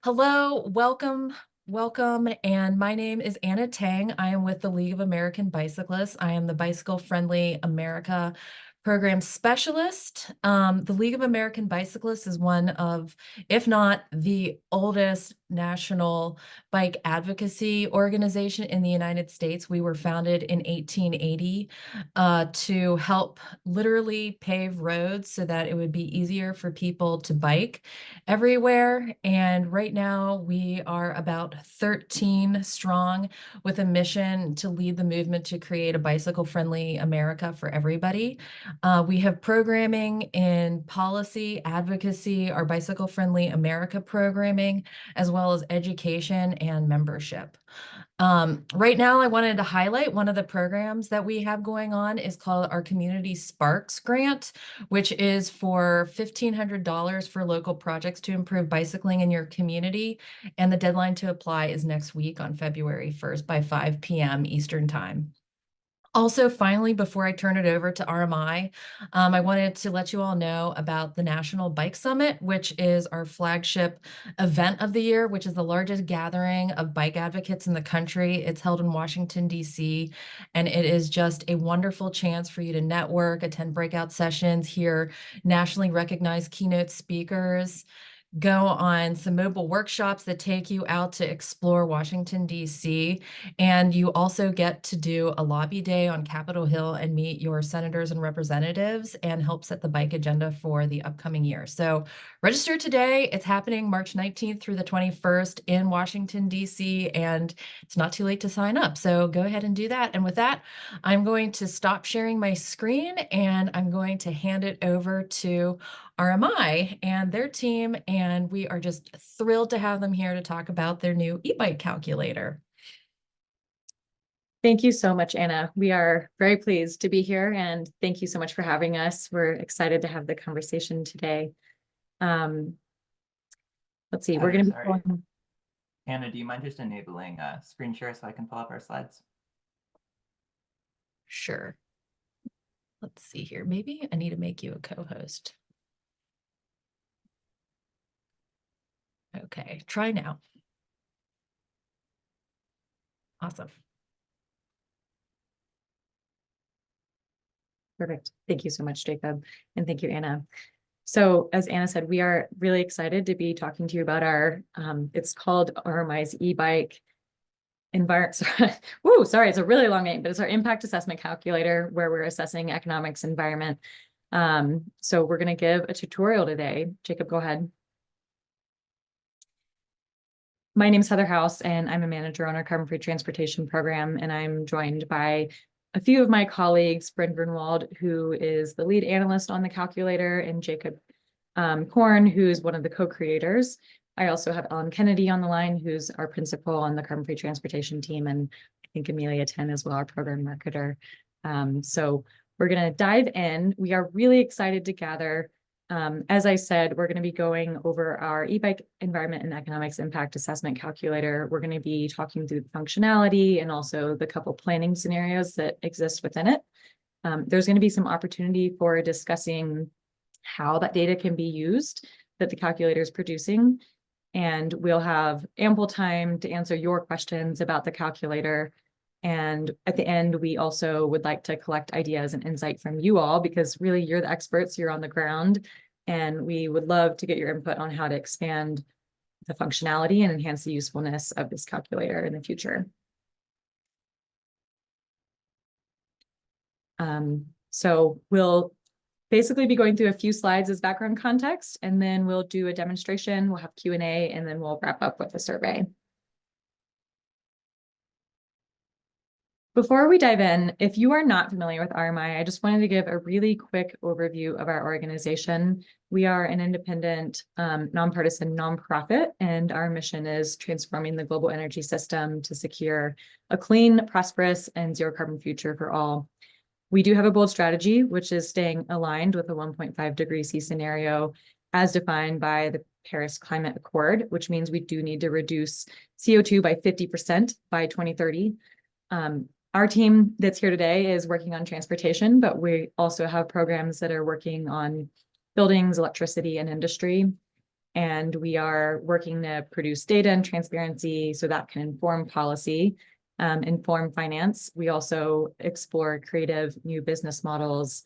Hello, welcome. And my name is Anna Tang. I am with the League of American Bicyclists. I am the Bicycle Friendly America program specialist. The League of American Bicyclists is one of, if not the oldest national bike advocacy organization in the United States. We were founded in 1880 to help literally pave roads so that it would be easier for people to bike everywhere. And right now we are about 13 strong with a mission to lead the movement to create a bicycle-friendly America for everybody. We have programming in policy, advocacy, our bicycle-friendly America programming, as well as education and membership. Right now, I wanted to highlight one of the programs that we have going on is called our Community Sparks Grant, which is for $1,500 for local projects to improve bicycling in your community. And the deadline to apply is next week on February 1st by 5 p.m. Eastern Time. Also, finally, before I turn it over to RMI, I wanted to let you all know about the National Bike Summit, which is our flagship event of the year, which is the largest gathering of bike advocates in the country. It's held in Washington, D.C., and it is just a wonderful chance for you to network, attend breakout sessions, hear nationally recognized keynote speakers, go on some mobile workshops that take you out to explore Washington, D.C. And you also get to do a lobby day on Capitol Hill and meet your senators and representatives and help set the bike agenda for the upcoming year. So register today. It's happening March 19th through the 21st in Washington, D.C. And it's not too late to sign up. So go ahead and do that. And with that, I'm going to stop sharing my screen and I'm going to hand it over to RMI and their team, and we are just thrilled to have them here to talk about their new e-bike calculator. Thank you so much, Anna. We are very pleased to be here, and thank you so much for having us. We're excited to have the conversation today. Let's see, we're going to be going. Anna, do you mind just enabling screen share so I can pull up our slides? Sure. Let's see here. Maybe I need to make you a co-host. Okay, try now. Awesome. Perfect. Thank you so much, Jacob. And thank you, Anna. So as Anna said, we are really excited to be talking to you about our, it's called RMI's e-bike environment. Sorry, it's a really long name, but it's our impact assessment calculator where we're assessing economics environment. So we're going to give a tutorial today. Jacob, go ahead. My name is Heather House, and I'm a manager on our carbon-free transportation program, and I'm joined by a few of my colleagues, Brent Grunwald, who is the lead analyst on the calculator, and Jacob Korn, who is one of the co-creators. I also have Ellen Kennedy on the line, who's our principal on the carbon-free transportation team, and I think Amelia Ten as well, our program marketer. So we're going to dive in. We are really excited to gather. As I said, we're going to be going over our e-bike environment and economics impact assessment calculator. We're going to be talking through the functionality and also the couple planning scenarios that exist within it. There's going to be some opportunity for discussing how that data can be used that the calculator is producing. And we'll have ample time to answer your questions about the calculator. And at the end, we also would like to collect ideas and insight from you all, because really you're the experts, you're on the ground, and we would love to get your input on how to expand the functionality and enhance the usefulness of this calculator in the future. So we'll basically be going through a few slides as background context, and then we'll do a demonstration, we'll have Q&A, and then we'll wrap up with a survey. Before we dive in, if you are not familiar with RMI, I just wanted to give a really quick overview of our organization. We are an independent, nonpartisan nonprofit, and our mission is transforming the global energy system to secure a clean, prosperous, and zero carbon future for all. We do have a bold strategy, which is staying aligned with the 1.5 degree C scenario as defined by the Paris Climate Accord, which means we do need to reduce CO2 by 50% by 2030. Our team that's here today is working on transportation, but we also have programs that are working on buildings, electricity, and industry. And we are working to produce data and transparency so that can inform policy, inform finance. We also explore creative new business models,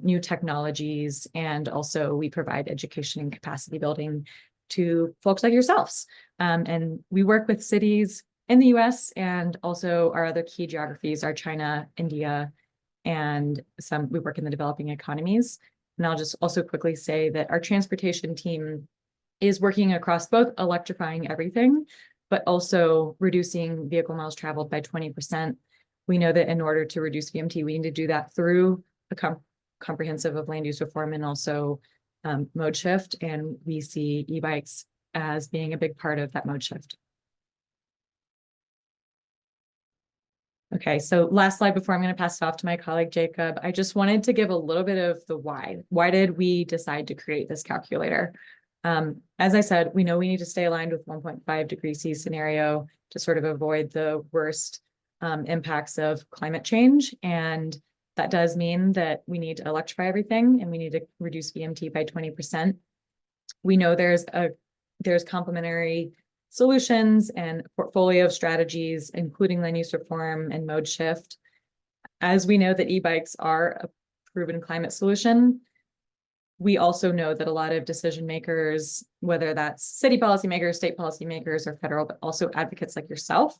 new technologies, and also we provide education and capacity building to folks like yourselves. And we work with cities in the US, and also our other key geographies are China, India, and we work in the developing economies. And I'll just also quickly say that our transportation team is working across both electrifying everything, but also reducing vehicle miles traveled by 20%. We know that in order to reduce VMT, we need to do that through a comprehensive of land use reform and also mode shift. And we see e-bikes as being a big part of that mode shift. Okay, so last slide before I'm going to pass it off to my colleague, Jacob. I just wanted to give a little bit of the why. Why did we decide to create this calculator? As I said, we know we need to stay aligned with 1.5 degrees C scenario to sort of avoid the worst impacts of climate change. And that does mean that we need to electrify everything and we need to reduce VMT by 20%. We know there's complementary solutions and portfolio of strategies, including land use reform and mode shift. As we know that e-bikes are a proven climate solution, we also know that a lot of decision makers, whether that's city policymakers, state policymakers, or federal, but also advocates like yourself,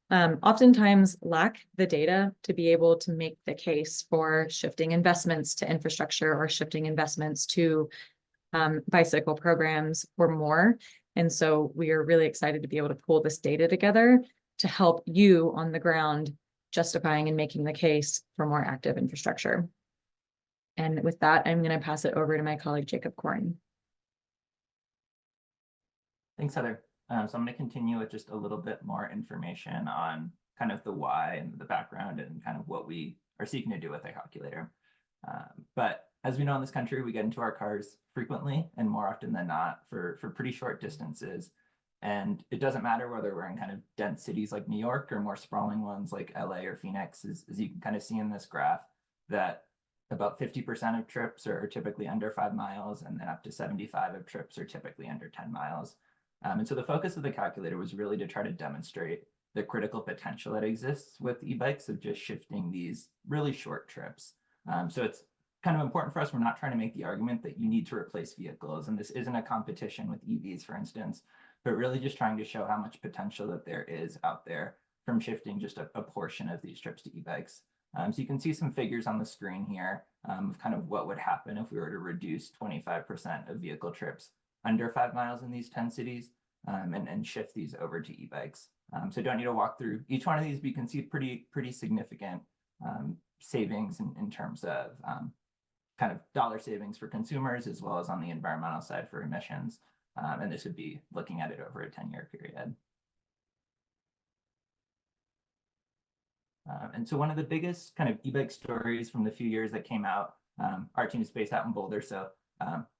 oftentimes lack the data to be able to make the case for shifting investments to infrastructure or shifting investments to bicycle programs or more. And so we are really excited to be able to pull this data together to help you on the ground justifying and making the case for more active infrastructure. And with that, I'm going to pass it over to my colleague, Jacob Corin. Thanks, Heather. So I'm going to continue with just a little bit more information on kind of the why and the background and kind of what we are seeking to do with the calculator. But as we know in this country, we get into our cars frequently and more often than not for pretty short distances. And it doesn't matter whether we're in kind of dense cities like New York or more sprawling ones like LA or Phoenix, as you can kind of see in this graph, that about 50% of trips are typically under 5 miles, and then up to 75% of trips are typically under 10 miles. And so the focus of the calculator was really to try to demonstrate the critical potential that exists with e-bikes of just shifting these really short trips. So it's kind of important for us. We're not trying to make the argument that you need to replace vehicles, and this isn't a competition with EVs, for instance, but really just trying to show how much potential that there is out there from shifting just a portion of these trips to e-bikes. So you can see some figures on the screen here of kind of what would happen if we were to reduce 25% of vehicle trips under 5 miles in these 10 cities and shift these over to e-bikes. So don't need to walk through each one of these, but you can see pretty significant savings in terms of kind of dollar savings for consumers, as well as on the environmental side for emissions. And this would be looking at it over a 10-year period. And so one of the biggest kind of e-bike stories from the few years that came out, our team is based out in Boulder, so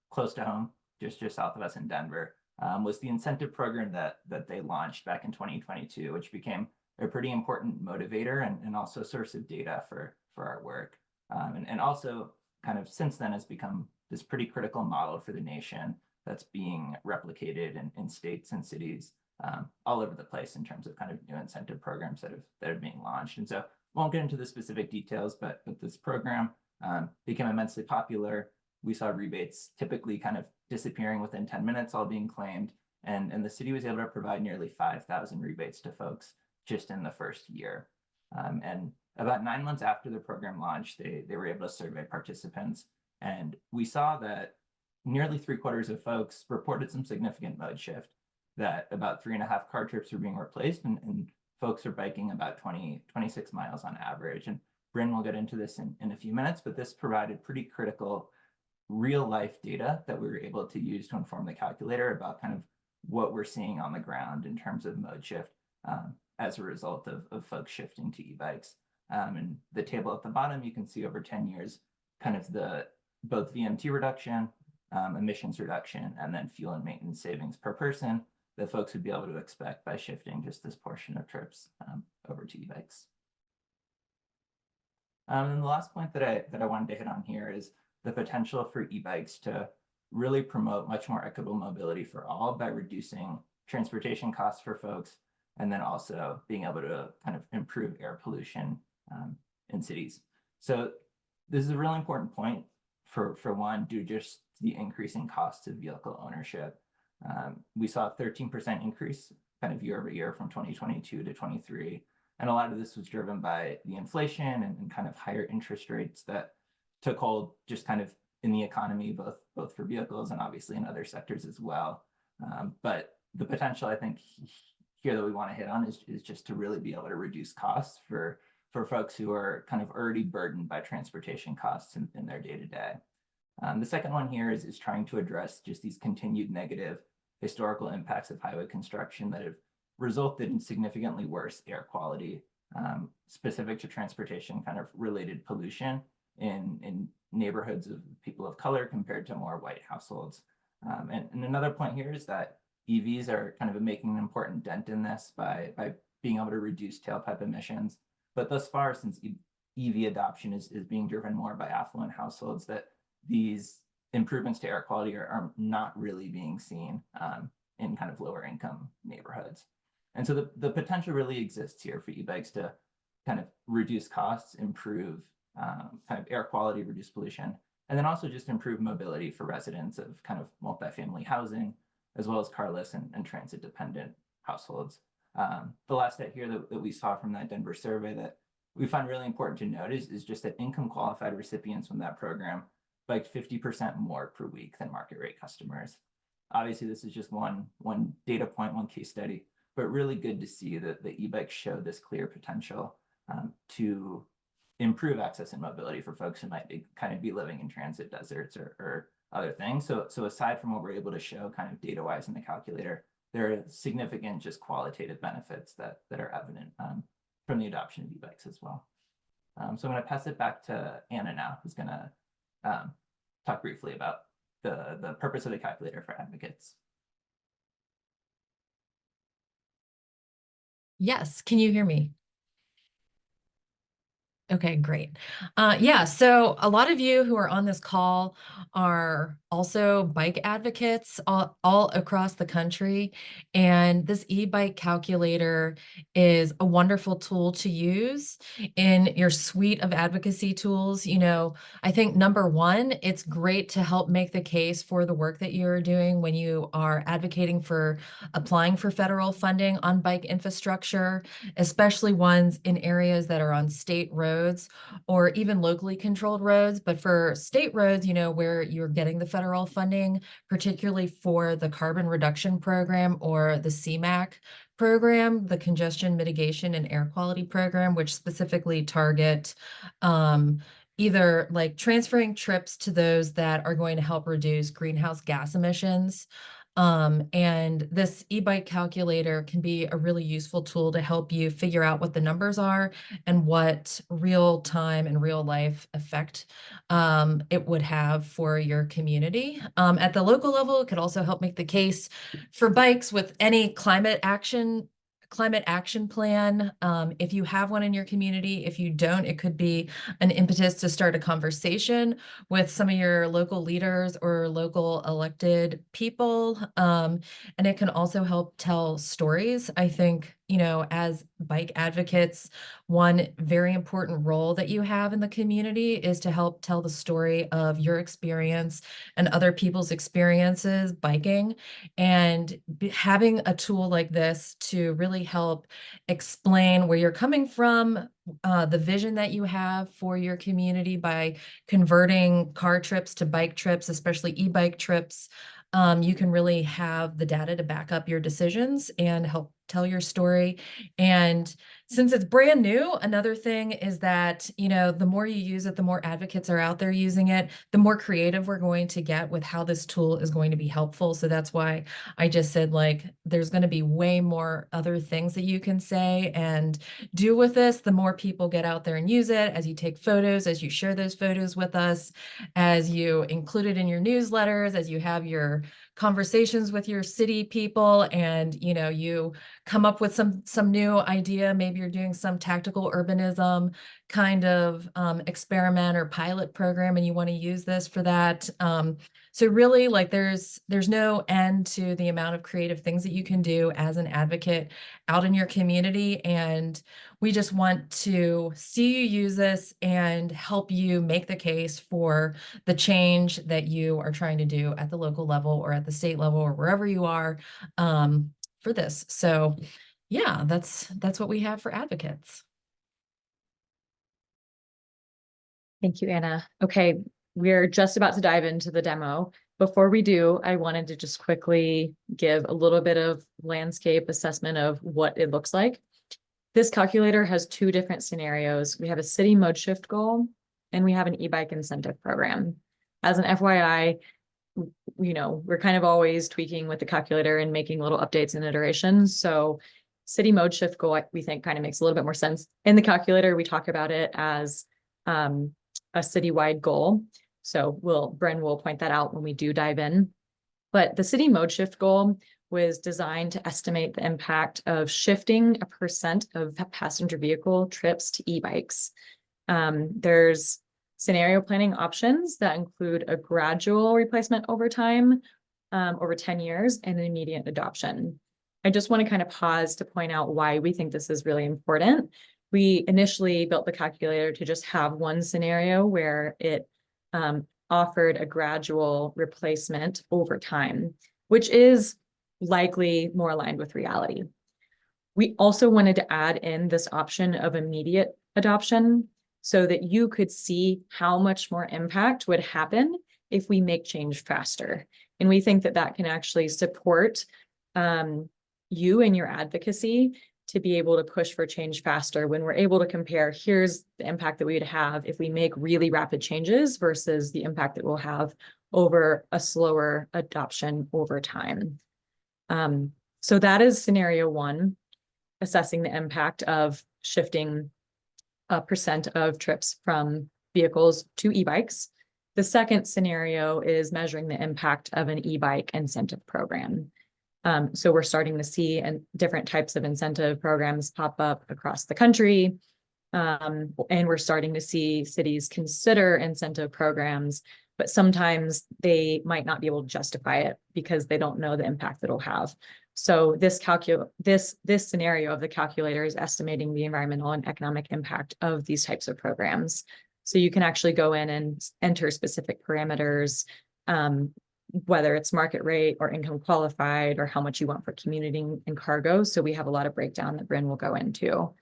close to home, just south of us in Denver, was the incentive program that they launched back in 2022, which became a pretty important motivator and also source of data for our work. And also kind of since then has become this pretty critical model for the nation that's being replicated in states and cities all over the place in terms of kind of new incentive programs that are being launched. And so won't get into the specific details, but this program became immensely popular. We saw rebates typically kind of disappearing within 10 minutes, all being claimed. And the city was able to provide nearly 5,000 rebates to folks just in the first year. And about 9 months after the program launched, they were able to survey participants. And we saw that nearly 3/4 of folks reported some significant mode shift, that about 3.5 car trips were being replaced, and folks are biking about 26 miles on average. And Bryn will get into this in a few minutes, but this provided pretty critical real life data that we were able to use to inform the calculator about kind of what we're seeing on the ground in terms of mode shift as a result of folks shifting to e-bikes. And the table at the bottom, you can see over 10 years, kind of both VMT reduction, emissions reduction, and then fuel and maintenance savings per person that folks would be able to expect by shifting just this portion of trips over to e-bikes. And the last point that I wanted to hit on here is the potential for e-bikes to really promote much more equitable mobility for all by reducing transportation costs for folks, and then also being able to kind of improve air pollution in cities. So this is a really important point for one, due just the increasing costs of vehicle ownership. We saw a 13% increase kind of year over year from 2022 to 23. And a lot of this was driven by the inflation and kind of higher interest rates that took hold just kind of in the economy, both for vehicles and obviously in other sectors as well. But the potential, I think, here that we want to hit on is just to really be able to reduce costs for folks who are kind of already burdened by transportation costs in their day-to-day. The second one here is trying to address just these continued negative historical impacts of highway construction that have resulted in significantly worse air quality, specific to transportation kind of related pollution in neighborhoods of people of color compared to more white households. And another point here is that EVs are kind of making an important dent in this by being able to reduce tailpipe emissions. But thus far, since EV adoption is being driven more by affluent households, that these improvements to air quality are not really being seen in kind of lower income neighborhoods. And so the potential really exists here for e-bikes to kind of reduce costs, improve kind of air quality, reduce pollution, and then also just improve mobility for residents of kind of multifamily housing, as well as carless and transit dependent households. The last stat here that we saw from that Denver survey that we find really important to note is just that income qualified recipients from that program biked 50% more per week than market rate customers. Obviously, this is just one data point, one case study, but really good to see that the e-bikes show this clear potential to improve access and mobility for folks who might kind of be living in transit deserts or other things. So aside from what we're able to show kind of data-wise in the calculator, there are significant just qualitative benefits that are evident from the adoption of e-bikes as well. So I'm going to pass it back to Anna now, who's going to talk briefly about the purpose of the calculator for advocates. Yes, can you hear me? Okay, great. Yeah, so a lot of you who are on this call are also bike advocates all across the country. And this e-bike calculator is a wonderful tool to use in your suite of advocacy tools. You know, I think number one, it's great to help make the case for the work that you're doing when you are advocating for applying for federal funding on bike infrastructure, especially ones in areas that are on state roads or even locally controlled roads. But for state roads, you know, where you're getting the federal funding, particularly for the carbon reduction program or the CMAQ program, the congestion mitigation and air quality program, which specifically target either like transferring trips to those that are going to help reduce greenhouse gas emissions. And this e-bike calculator can be a really useful tool to help you figure out what the numbers are and what real time and real life effect it would have for your community. At the local level, it could also help make the case for bikes with any climate action plan. If you have one in your community, if you don't, it could be an impetus to start a conversation with some of your local leaders or local elected people. And it can also help tell stories. I think, you know, as bike advocates, one very important role that you have in the community is to help tell the story of your experience and other people's experiences biking. And having a tool like this to really help explain where you're coming from, the vision that you have for your community by converting car trips to bike trips, especially e-bike trips. You can really have the data to back up your decisions and help tell your story. And since it's brand new, another thing is that, you know, the more you use it, the more advocates are out there using it, the more creative we're going to get with how this tool is going to be helpful. So that's why I just said, like, there's going to be way more other things that you can say and do with this. The more people get out there and use it, as you take photos, as you share those photos with us, as you include it in your newsletters, as you have your conversations with your city people, and, you know, you come up with some new idea. Maybe you're doing some tactical urbanism kind of experiment or pilot program, and you want to use this for that. So really, like there's no end to the amount of creative things that you can do as an advocate out in your community. And we just want to see you use this and help you make the case for the change that you are trying to do at the local level or at the state level or wherever you are, for this. So yeah, that's what we have for advocates. Thank you, Anna. Okay, we're just about to dive into the demo. Before we do, I wanted to just quickly give a little bit of landscape assessment of what it looks like. This calculator has two different scenarios. We have a city mode shift goal, and we have an e-bike incentive program. As an FYI, we're kind of always tweaking with the calculator and making little updates and iterations. So city mode shift goal, we think kind of makes a little bit more sense. In the calculator, we talk about it as a citywide goal. So Bren will point that out when we do dive in. But the city mode shift goal was designed to estimate the impact of shifting a percent of passenger vehicle trips to e-bikes. There's scenario planning options that include a gradual replacement over time, over 10 years, and an immediate adoption. I just want to kind of pause to point out why we think this is really important. We initially built the calculator to just have one scenario where it offered a gradual replacement over time, which is likely more aligned with reality. We also wanted to add in this option of immediate adoption so that you could see how much more impact would happen if we make change faster. And we think that that can actually support you and your advocacy to be able to push for change faster when we're able to compare, here's the impact that we would have if we make really rapid changes versus the impact that we'll have over a slower adoption over time. So that is scenario one, assessing the impact of shifting a percent of trips from vehicles to e-bikes. The second scenario is measuring the impact of an e-bike incentive program. So we're starting to see different types of incentive programs pop up across the country. And we're starting to see cities consider incentive programs, but sometimes they might not be able to justify it because they don't know the impact that it'll have. So this scenario of the calculator is estimating the environmental and economic impact of these types of programs. So you can actually go in and enter specific parameters, whether it's market rate or income qualified or how much you want for commuting and cargo. So we have a lot of breakdown that Bryn will go into.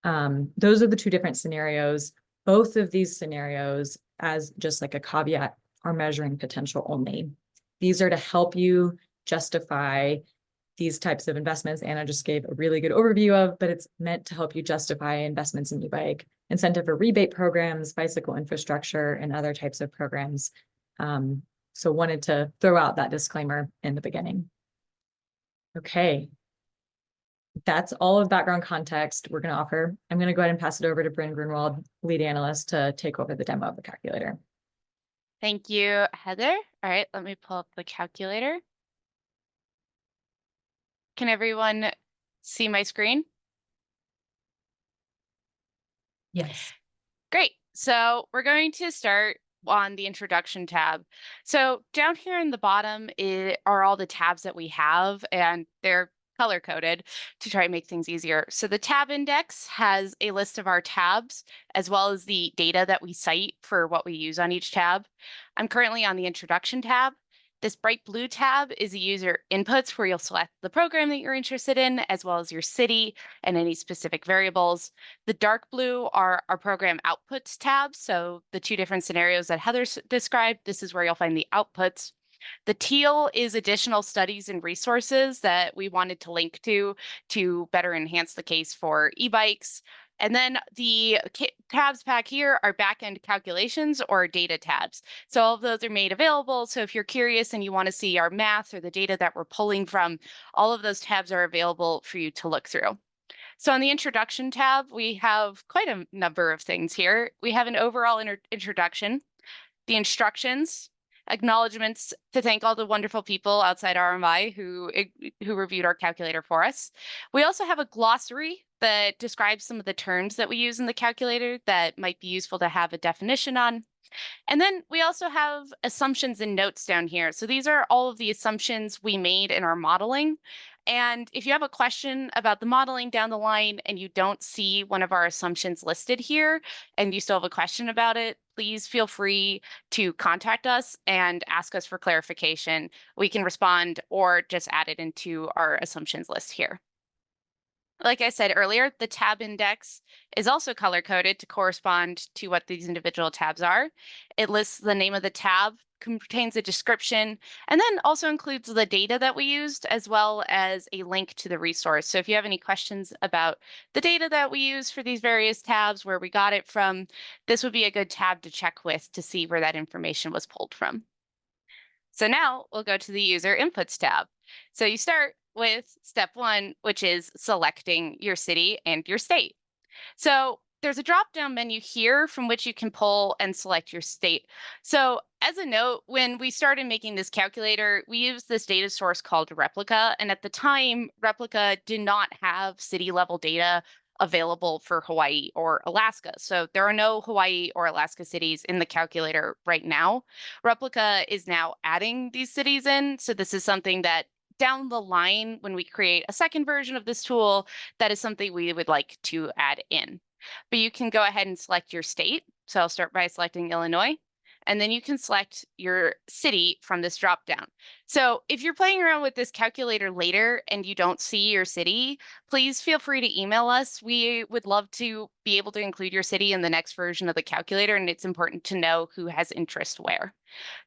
Those are the two different scenarios. Both of these scenarios, as just like a caveat, are measuring potential only. These are to help you justify these types of investments Anna just gave a really good overview of, but it's meant to help you justify investments in e-bike, incentive or rebate programs, bicycle infrastructure, and other types of programs. So wanted to throw out that disclaimer in the beginning. Okay. That's all of background context we're going to offer. I'm going to go ahead and pass it over to Bryn Grunwald, lead analyst, to take over the demo of the calculator. Thank you, Heather. All right, let me pull up the calculator. Can everyone see my screen? Yes. Great. So we're going to start on the introduction tab. So down here in the bottom are all the tabs that we have, and they're color coded to try and make things easier. So the tab index has a list of our tabs as well as the data that we cite for what we use on each tab. I'm currently on the introduction tab. This bright blue tab is a user inputs where you'll select the program that you're interested in, as well as your city and any specific variables. The dark blue are our program outputs tab. So the two different scenarios that Heather described, this is where you'll find the outputs. The teal is additional studies and resources that we wanted to link to better enhance the case for e-bikes. And then the tabs back here are backend calculations or data tabs. So all of those are made available. So if you're curious and you want to see our math or the data that we're pulling from, all of those tabs are available for you to look through. So on the introduction tab, we have quite a number of things here. We have an overall introduction, the instructions, acknowledgements to thank all the wonderful people outside RMI who reviewed our calculator for us. We also have a glossary that describes some of the terms that we use in the calculator that might be useful to have a definition on. And then we also have assumptions and notes down here. So these are all of the assumptions we made in our modeling. And if you have a question about the modeling down the line and you don't see one of our assumptions listed here and you still have a question about it, please feel free to contact us and ask us for clarification. We can respond or just add it into our assumptions list here. Like I said earlier, the tab index is also color coded to correspond to what these individual tabs are. It lists the name of the tab, contains a description, and then also includes the data that we used, as well as a link to the resource. So if you have any questions about the data that we use for these various tabs, where we got it from, this would be a good tab to check with to see where that information was pulled from. So now we'll go to the user inputs tab. So you start with step 1, which is selecting your city and your state. So there's a drop-down menu here from which you can pull and select your state. So as a note, when we started making this calculator, we used this data source called Replica. And at the time, Replica did not have city level data available for Hawaii or Alaska. So there are no Hawaii or Alaska cities in the calculator right now. Replica is now adding these cities in. So this is something that down the line, when we create a second version of this tool, that is something we would like to add in. But you can go ahead and select your state. So I'll start by selecting Illinois, and then you can select your city from this dropdown. So if you're playing around with this calculator later and you don't see your city, please feel free to email us. We would love to be able to include your city in the next version of the calculator, and it's important to know who has interest where.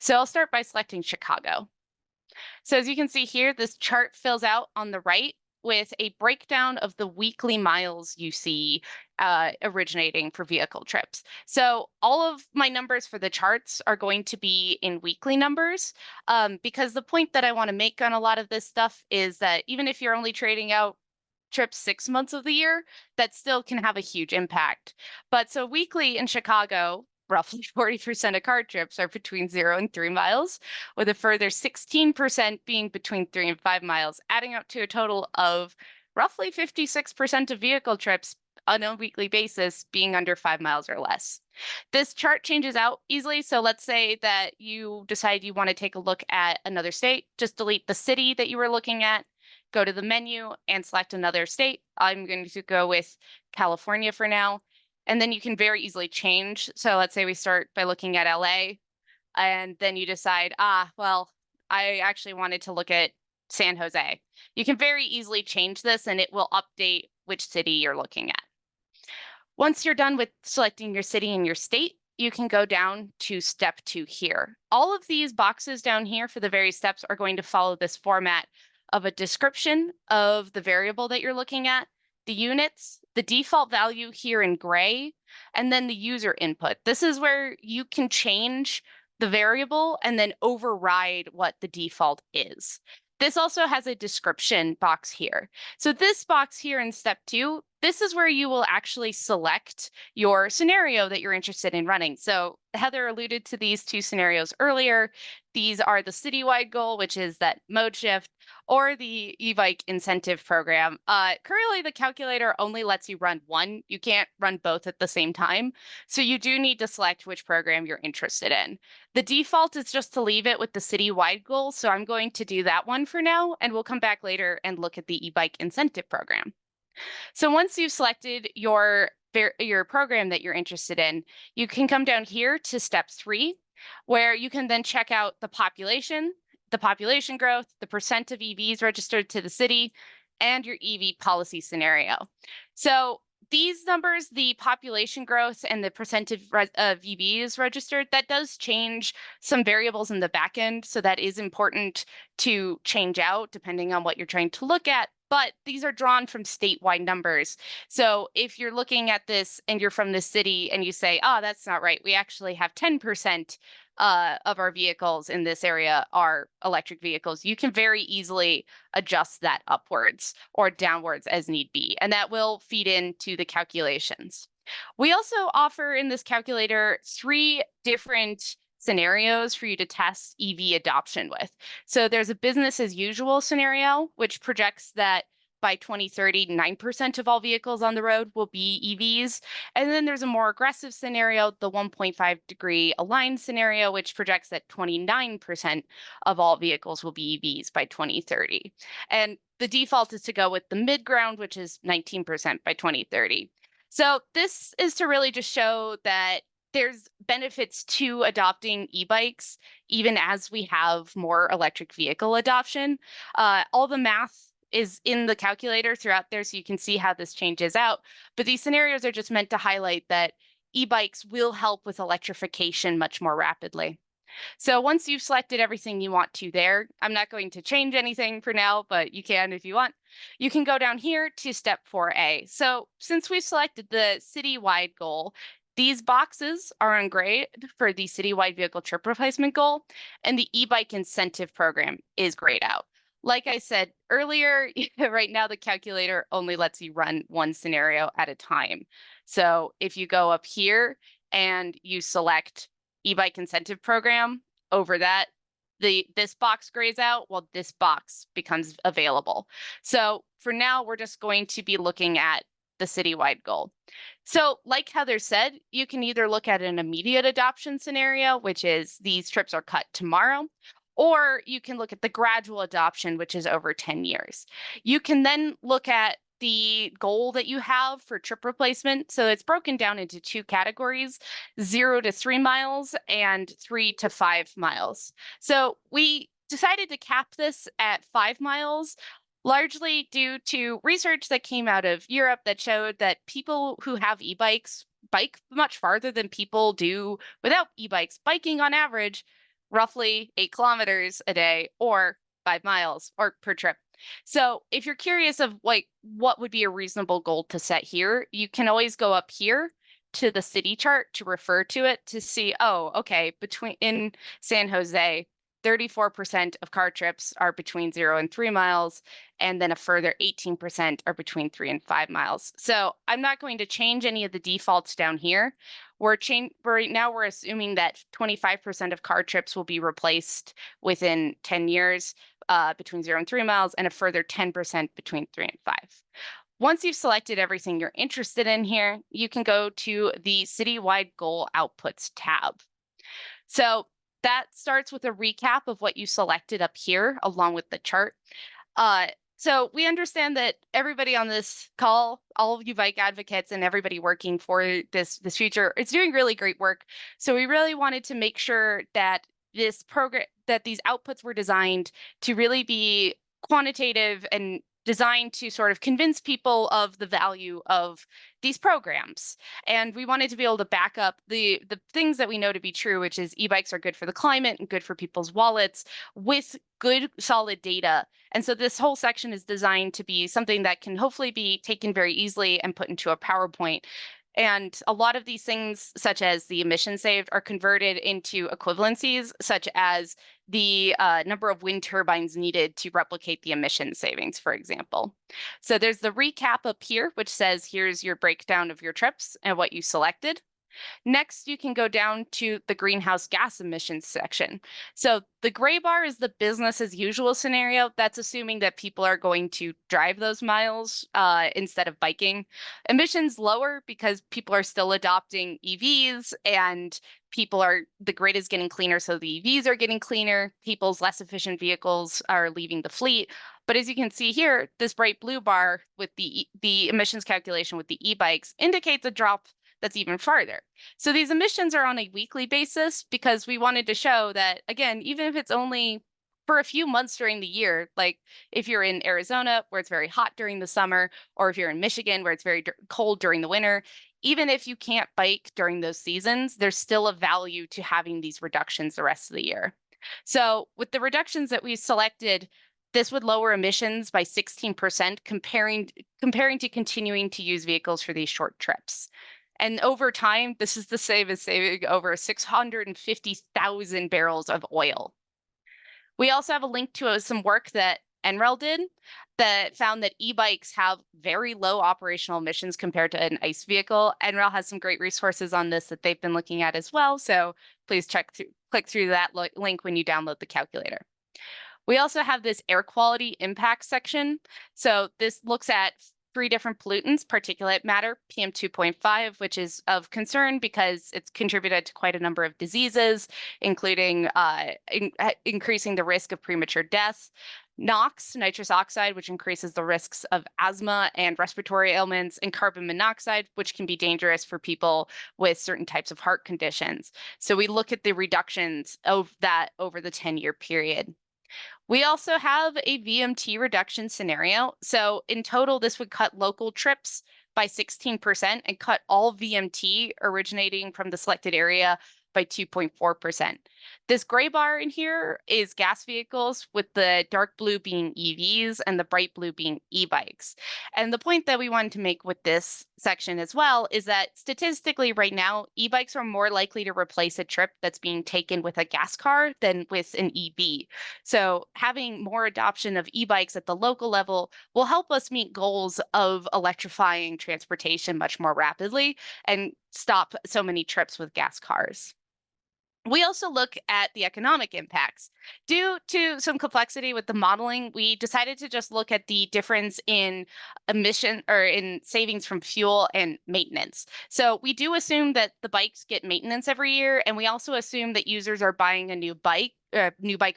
So I'll start by selecting Chicago. So as you can see here, this chart fills out on the right with a breakdown of the weekly miles you see originating for vehicle trips. So all of my numbers for the charts are going to be in weekly numbers, because the point that I want to make on a lot of this stuff is that even if you're only trading out trips 6 months of the year, that still can have a huge impact. But so weekly in Chicago, roughly 40% of car trips are between 0 and 3 miles, with a further 16% being between 3 and 5 miles, adding up to a total of roughly 56% of vehicle trips on a weekly basis being under 5 miles or less. This chart changes out easily. So let's say that you decide you want to take a look at another state, just delete the city that you were looking at, go to the menu and select another state. I'm going to go with California for now. And then you can very easily change. So let's say we start by looking at LA, and then you decide, well, I actually wanted to look at San Jose. You can very easily change this and it will update which city you're looking at. Once you're done with selecting your city and your state, you can go down to step 2 here. All of these boxes down here for the various steps are going to follow this format of a description of the variable that you're looking at, the units, the default value here in gray, and then the user input. This is where you can change the variable and then override what the default is. This also has a description box here. So this box here in step 2, this is where you will actually select your scenario that you're interested in running. So Heather alluded to these 2 scenarios earlier. These are the citywide goal, which is that mode shift, or the e-bike incentive program. Currently, the calculator only lets you run one. You can't run both at the same time. So you do need to select which program you're interested in. The default is just to leave it with the citywide goal. So I'm going to do that one for now, and we'll come back later and look at the e-bike incentive program. So once you've selected your program that you're interested in, you can come down here to step 3, where you can then check out the population growth, the percent of EVs registered to the city, and your EV policy scenario. So these numbers, the population growth and the percent of EVs registered, that does change some variables in the back end. So that is important to change out depending on what you're trying to look at. But these are drawn from statewide numbers. So if you're looking at this and you're from this city and you say, that's not right, we actually have 10% of our vehicles in this area are electric vehicles, you can very easily adjust that upwards or downwards as need be, and that will feed into the calculations. We also offer in this calculator 3 different scenarios for you to test EV adoption with. So there's a business as usual scenario, which projects that by 2030, 9% of all vehicles on the road will be EVs. And then there's a more aggressive scenario, the 1.5-degree aligned scenario, which projects that 29% of all vehicles will be EVs by 2030. And the default is to go with the mid ground, which is 19% by 2030. So this is to really just show that there's benefits to adopting e-bikes, even as we have more electric vehicle adoption. All the math is in the calculator throughout there, so you can see how this changes out. But these scenarios are just meant to highlight that e-bikes will help with electrification much more rapidly. So once you've selected everything you want to there, I'm not going to change anything for now, but you can if you want. You can go down here to step 4A. So since we've selected the citywide goal, these boxes are on gray for the citywide vehicle trip replacement goal, and the e-bike incentive program is grayed out. Like I said earlier, right now the calculator only lets you run one scenario at a time. So if you go up here and you select e-bike incentive program, over that, this box grays out while this box becomes available. So for now, we're just going to be looking at the citywide goal. So like Heather said, you can either look at an immediate adoption scenario, which is these trips are cut tomorrow, or you can look at the gradual adoption, which is over 10 years. You can then look at the goal that you have for trip replacement. So it's broken down into two categories, 0 to 3 miles and 3 to 5 miles. So we decided to cap this at 5 miles, largely due to research that came out of Europe that showed that people who have e-bikes bike much farther than people do without e-bikes, biking on average roughly 8 kilometers a day or 5 miles or per trip. So if you're curious of like what would be a reasonable goal to set here, you can always go up here to the city chart to refer to it to see, oh, okay, in San Jose, 34% of car trips are between 0 and 3 miles, and then a further 18% are between 3 and 5 miles. So I'm not going to change any of the defaults down here. Right now we're assuming that 25% of car trips will be replaced within 10 years between 0 and 3 miles, and a further 10% between 3 and 5. Once you've selected everything you're interested in here, you can go to the citywide goal outputs tab. So that starts with a recap of what you selected up here along with the chart. So we understand that everybody on this call, all of you bike advocates and everybody working for this future, is doing really great work. So we really wanted to make sure that this program, that these outputs were designed to really be quantitative and designed to sort of convince people of the value of these programs. And we wanted to be able to back up the things that we know to be true, which is e-bikes are good for the climate and good for people's wallets, with good solid data. And so this whole section is designed to be something that can hopefully be taken very easily and put into a PowerPoint. And a lot of these things, such as the emissions saved, are converted into equivalencies, such as the number of wind turbines needed to replicate the emission savings, for example. So there's the recap up here, which says, here's your breakdown of your trips and what you selected. Next, you can go down to the greenhouse gas emissions section. So the gray bar is the business as usual scenario. That's assuming that people are going to drive those miles instead of biking. Emissions lower because people are still adopting EVs and the grid is getting cleaner, so the EVs are getting cleaner. People's less efficient vehicles are leaving the fleet. But as you can see here, this bright blue bar with the emissions calculation with the e-bikes indicates a drop that's even farther. So these emissions are on a weekly basis because we wanted to show that, again, even if it's only for a few months during the year, like if you're in Arizona where it's very hot during the summer, or if you're in Michigan where it's very cold during the winter, even if you can't bike during those seasons, there's still a value to having these reductions the rest of the year. So with the reductions that we selected, this would lower emissions by 16% comparing to continuing to use vehicles for these short trips. And over time, this is the same as saving over 650,000 barrels of oil. We also have a link to some work that NREL did that found that e-bikes have very low operational emissions compared to an ICE vehicle. NREL has some great resources on this that they've been looking at as well. So please click through that link when you download the calculator. We also have this air quality impact section. So this looks at 3 different pollutants: particulate matter, PM 2.5, which is of concern because it's contributed to quite a number of diseases, including increasing the risk of premature death; NOx, nitrous oxide, which increases the risks of asthma and respiratory ailments; and carbon monoxide, which can be dangerous for people with certain types of heart conditions. So we look at the reductions of that over the 10-year period. We also have a VMT reduction scenario. So in total, this would cut local trips by 16% and cut all VMT originating from the selected area by 2.4%. This gray bar in here is gas vehicles, with the dark blue being EVs and the bright blue being e-bikes. And the point that we wanted to make with this section as well is that statistically right now, e-bikes are more likely to replace a trip that's being taken with a gas car than with an EV. So having more adoption of e-bikes at the local level will help us meet goals of electrifying transportation much more rapidly and stop so many trips with gas cars. We also look at the economic impacts. Due to some complexity with the modeling, we decided to just look at the difference in emission or in savings from fuel and maintenance. So we do assume that the bikes get maintenance every year, and we also assume that users are buying a new bike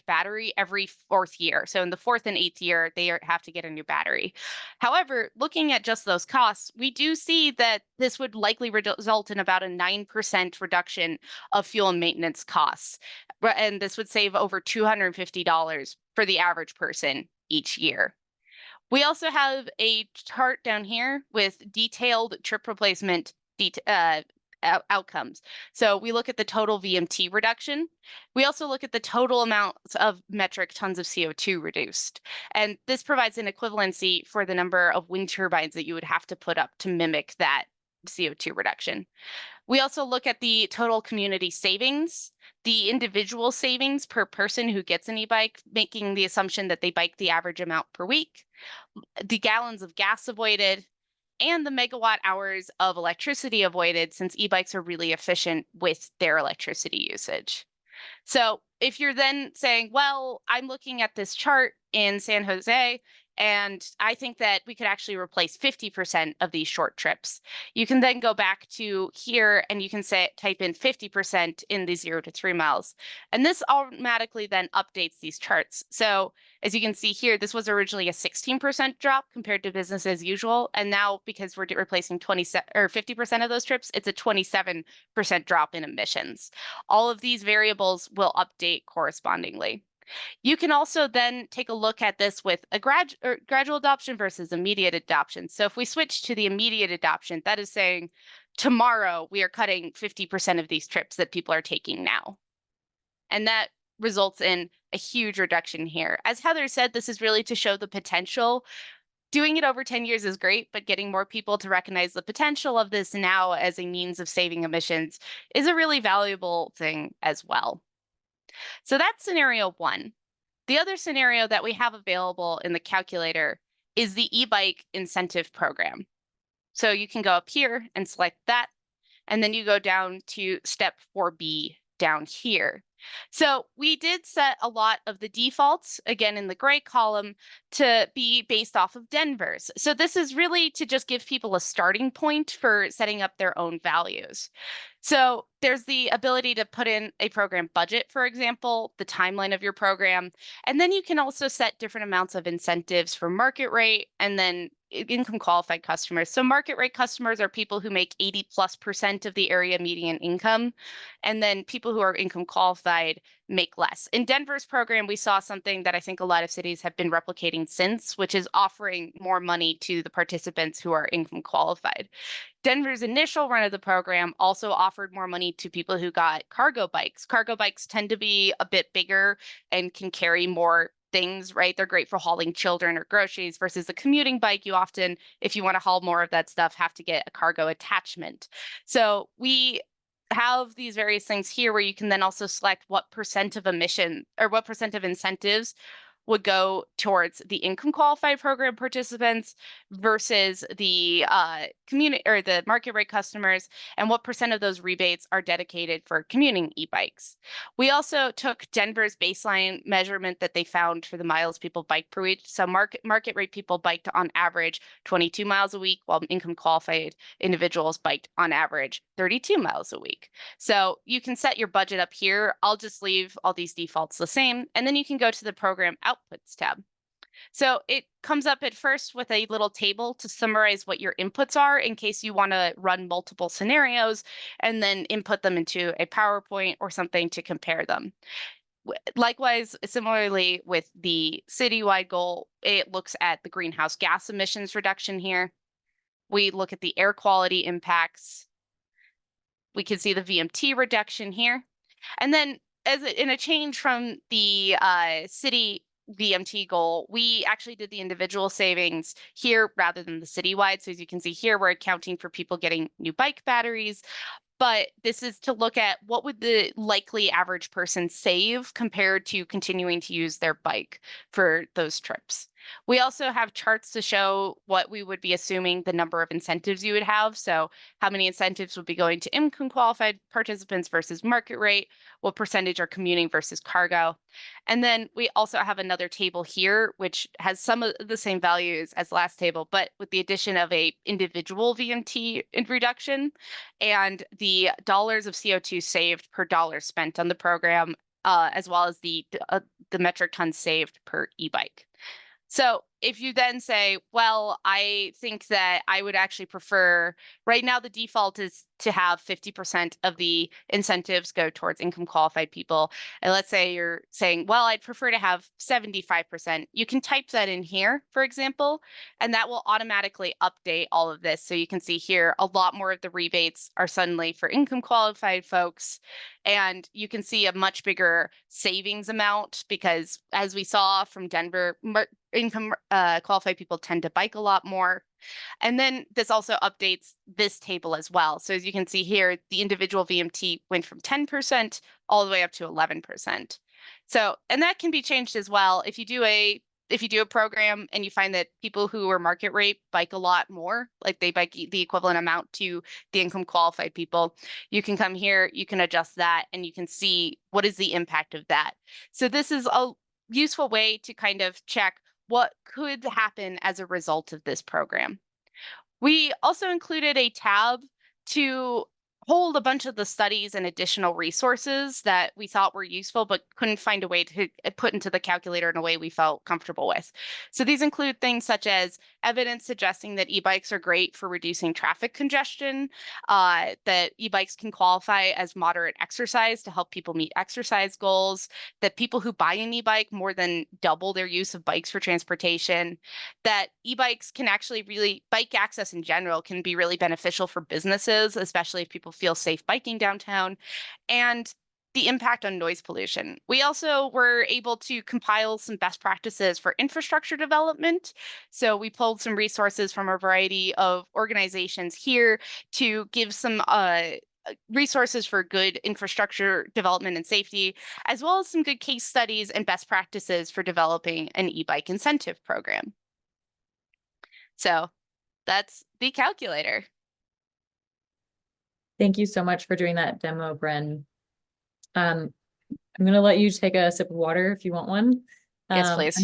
battery every 4th year. So in the 4th and 8th year, they have to get a new battery. However, looking at just those costs, we do see that this would likely result in about a 9% reduction of fuel and maintenance costs. And this would save over $250 for the average person each year. We also have a chart down here with detailed trip replacement outcomes. So we look at the total VMT reduction. We also look at the total amount of metric tons of CO2 reduced. And this provides an equivalency for the number of wind turbines that you would have to put up to mimic that CO2 reduction. We also look at the total community savings, the individual savings per person who gets an e-bike, making the assumption that they bike the average amount per week, the gallons of gas avoided, and the megawatt hours of electricity avoided, since e-bikes are really efficient with their electricity usage. So if you're then saying, well, I'm looking at this chart in San Jose, and I think that we could actually replace 50% of these short trips, you can then go back to here and you can type in 50% in the 0 to 3 miles. And this automatically then updates these charts. So as you can see here, this was originally a 16% drop compared to business as usual. And now, because we're replacing 50% of those trips, it's a 27% drop in emissions. All of these variables will update correspondingly. You can also then take a look at this with a gradual adoption versus immediate adoption. So if we switch to the immediate adoption, that is saying tomorrow we are cutting 50% of these trips that people are taking now. And that results in a huge reduction here. As Heather said, this is really to show the potential. Doing it over 10 years is great, but getting more people to recognize the potential of this now as a means of saving emissions is a really valuable thing as well. So that's scenario 1. The other scenario that we have available in the calculator is the e-bike incentive program. So you can go up here and select that, and then you go down to step 4B down here. So we did set a lot of the defaults, again in the gray column, to be based off of Denver's. So this is really to just give people a starting point for setting up their own values. So there's the ability to put in a program budget, for example, the timeline of your program, and then you can also set different amounts of incentives for market rate and then income qualified customers. So market rate customers are people who make 80+% of the area median income, and then people who are income qualified make less. In Denver's program, we saw something that I think a lot of cities have been replicating since, which is offering more money to the participants who are income qualified. Denver's initial run of the program also offered more money to people who got cargo bikes. Cargo bikes tend to be a bit bigger and can carry more things, right? They're great for hauling children or groceries, versus a commuting bike. You often, if you want to haul more of that stuff, have to get a cargo attachment. So we have these various things here where you can then also select what percent of emission or what percent of incentives would go towards the income qualified program participants versus the community or the market rate customers, and what percent of those rebates are dedicated for commuting e-bikes. We also took Denver's baseline measurement that they found for the miles people bike per week. So market rate people biked on average 22 miles a week, while income qualified individuals biked on average 32 miles a week. So you can set your budget up here. I'll just leave all these defaults the same, and then you can go to the program outputs tab. So it comes up at first with a little table to summarize what your inputs are in case you want to run multiple scenarios and then input them into a PowerPoint or something to compare them. Likewise, similarly with the citywide goal, it looks at the greenhouse gas emissions reduction here. We look at the air quality impacts. We can see the VMT reduction here. And then in a change from the city VMT goal, we actually did the individual savings here rather than the citywide. So as you can see here, we're accounting for people getting new bike batteries, but this is to look at what would the likely average person save compared to continuing to use their bike for those trips. We also have charts to show what we would be assuming the number of incentives you would have. So how many incentives would be going to income qualified participants versus market rate, what percentage are commuting versus cargo. And then we also have another table here, which has some of the same values as last table, but with the addition of a individual VMT reduction and the dollars of CO2 saved per dollar spent on the program, as well as the metric tons saved per e-bike. So if you then say, well, I think that I would actually prefer, right now the default is to have 50% of the incentives go towards income qualified people. And let's say you're saying, well, I'd prefer to have 75%. You can type that in here, for example, and that will automatically update all of this. So you can see here, a lot more of the rebates are suddenly for income qualified folks. And you can see a much bigger savings amount because, as we saw from Denver, income qualified people tend to bike a lot more. And then this also updates this table as well. So as you can see here, the individual VMT went from 10% all the way up to 11%. So, and that can be changed as well. If you do a program and you find that people who are market rate bike a lot more, like they bike the equivalent amount to the income qualified people, you can come here, you can adjust that, and you can see what is the impact of that. So this is a useful way to kind of check what could happen as a result of this program. We also included a tab to hold a bunch of the studies and additional resources that we thought were useful, but couldn't find a way to put into the calculator in a way we felt comfortable with. So these include things such as evidence suggesting that e-bikes are great for reducing traffic congestion, that e-bikes can qualify as moderate exercise to help people meet exercise goals, that people who buy an e-bike more than double their use of bikes for transportation, that e-bikes can actually bike access in general can be really beneficial for businesses, especially if people feel safe biking downtown, and the impact on noise pollution. We also were able to compile some best practices for infrastructure development. So we pulled some resources from a variety of organizations here to give some resources for good infrastructure development and safety, as well as some good case studies and best practices for developing an e-bike incentive program. So that's the calculator. Thank you so much for doing that demo, Bren. I'm going to let you take a sip of water if you want one. Yes, please.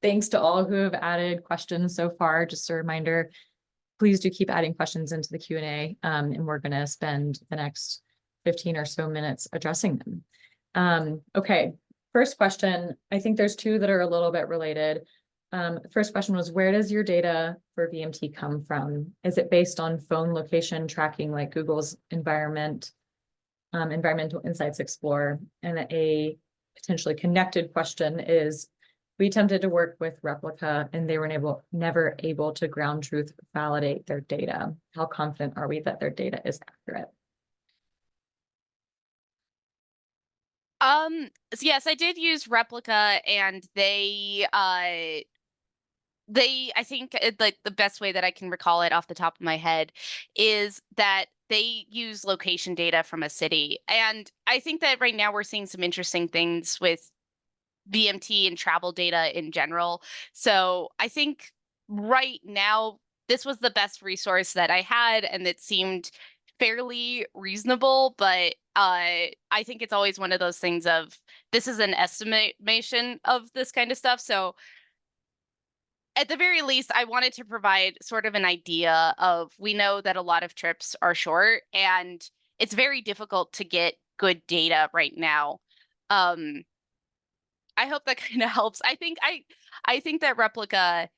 Thanks to all who have added questions so far. Just a reminder, please do keep adding questions into the Q&A, and we're going to spend the next 15 or so minutes addressing them. Okay, first question. I think there's two that are a little bit related. First question was, where does your data for VMT come from? Is it based on phone location tracking like Google's environmental insights explorer? And a potentially connected question is, we attempted to work with Replica and they were never able to ground truth validate their data. How confident are we that their data is accurate? So yes, I did use Replica, and I think like the best way that I can recall it off the top of my head is that they use location data from a city. And I think that right now we're seeing some interesting things with VMT and travel data in general. So I think right now, this was the best resource that I had, and it seemed fairly reasonable. But I think it's always one of those things of this is an estimation of this kind of stuff. So at the very least, I wanted to provide sort of an idea of we know that a lot of trips are short and it's very difficult to get good data right now. Um, I hope that kind of helps. I think that Replica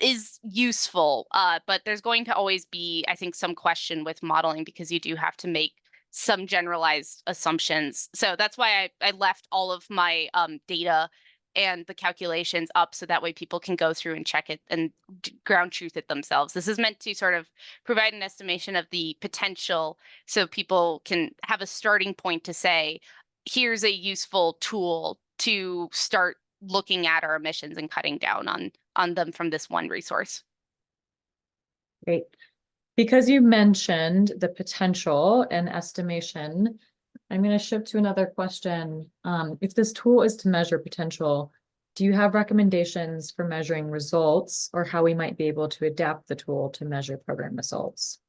is useful, but there's going to always be, I think, some question with modeling because you do have to make some generalized assumptions. So that's why I left all of my data and the calculations up so that way people can go through and check it and ground truth it themselves. This is meant to sort of provide an estimation of the potential so people can have a starting point to say, here's a useful tool to start looking at our emissions and cutting down on them from this one resource. Great. Because you mentioned the potential and estimation, I'm going to shift to another question. If this tool is to measure potential, do you have recommendations for measuring results or how we might be able to adapt the tool to measure program results?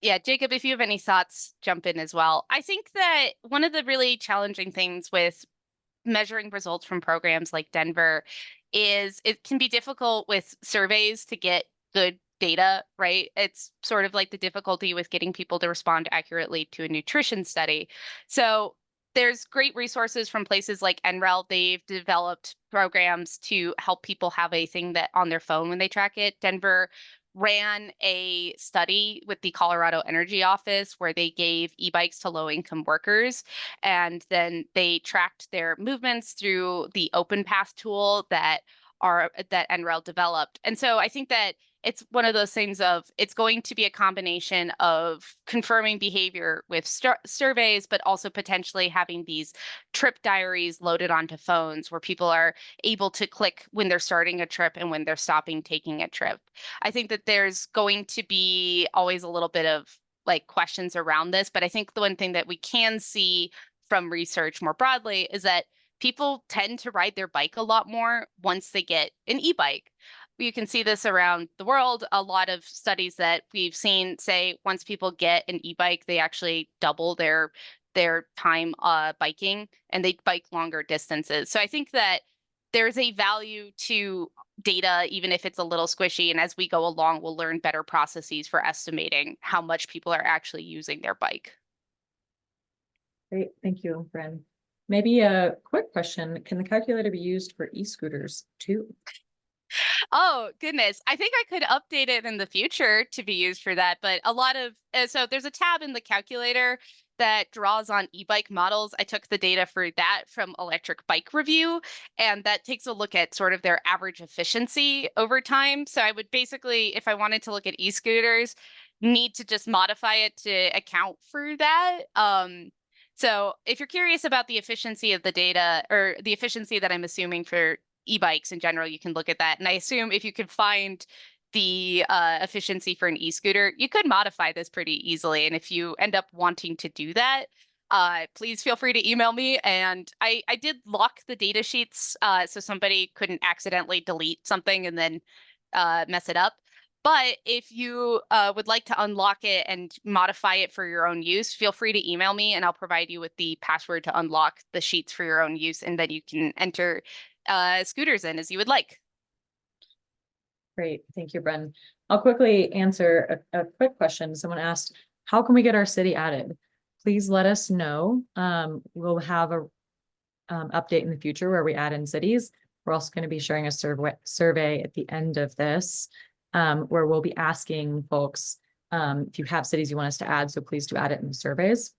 Yeah, Jacob, if you have any thoughts, jump in as well. I think that one of the really challenging things with measuring results from programs like Denver is it can be difficult with surveys to get good data, right? It's sort of like the difficulty with getting people to respond accurately to a nutrition study. So there's great resources from places like NREL. They've developed programs to help people have a thing that on their phone when they track it. Denver ran a study with the Colorado Energy Office where they gave e-bikes to low-income workers, and then they tracked their movements through the OpenPath tool that NREL developed. And so I think that it's one of those things of it's going to be a combination of confirming behavior with surveys, but also potentially having these trip diaries loaded onto phones where people are able to click when they're starting a trip and when they're stopping taking a trip. I think that there's going to be always a little bit of like questions around this, but I think the one thing that we can see from research more broadly is that people tend to ride their bike a lot more once they get an e-bike. You can see this around the world. A lot of studies that we've seen say once people get an e-bike, they actually double their time biking and they bike longer distances. So I think that there's a value to data, even if it's a little squishy. And as we go along, we'll learn better processes for estimating how much people are actually using their bike. Great, thank you, Bren. Maybe a quick question. Can the calculator be used for e-scooters too? Oh, goodness. I think I could update it in the future to be used for that. But a lot of, so there's a tab in the calculator that draws on e-bike models. I took the data for that from Electric Bike Review, and that takes a look at sort of their average efficiency over time. So I would basically, if I wanted to look at e-scooters, need to just modify it to account for that. So if you're curious about the efficiency of the data or the efficiency that I'm assuming for e-bikes in general, you can look at that. And I assume if you could find the efficiency for an e-scooter, you could modify this pretty easily. And if you end up wanting to do that, please feel free to email me. And I did lock the data sheets so somebody couldn't accidentally delete something and then mess it up. But if you would like to unlock it and modify it for your own use, feel free to email me and I'll provide you with the password to unlock the sheets for your own use, and then you can enter scooters in as you would like. Great, thank you, Bren. I'll quickly answer a quick question. Someone asked, how can we get our city added? Please let us know. We'll have a update in the future where we add in cities. We're also going to be sharing a survey at the end of this, where we'll be asking folks if you have cities you want us to add, so please do add it in the surveys.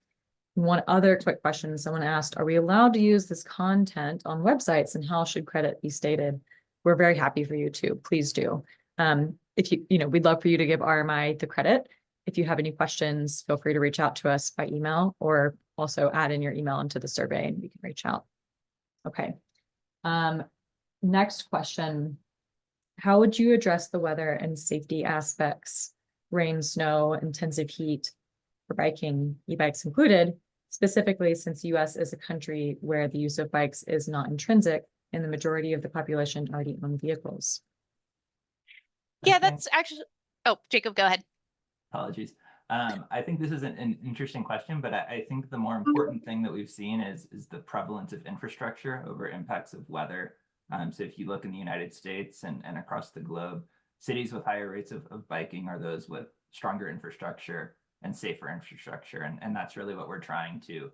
One other quick question someone asked, are we allowed to use this content on websites and how should credit be stated? We're very happy for you to, please do. If we'd love for you to give RMI the credit. If you have any questions, feel free to reach out to us by email or also add in your email into the survey and we can reach out. Okay. Next question. How would you address the weather and safety aspects, rain, snow, intensive heat for biking, e-bikes included, specifically since the US is a country where the use of bikes is not intrinsic and the majority of the population already own vehicles? Yeah, I think- that's actually, oh, Jacob, go ahead. Apologies. I think this is an interesting question, but I think the more important thing that we've seen is the prevalence of infrastructure over impacts of weather. So if you look in the United States and across the globe, cities with higher rates of biking are those with stronger infrastructure and safer infrastructure. And that's really what we're trying to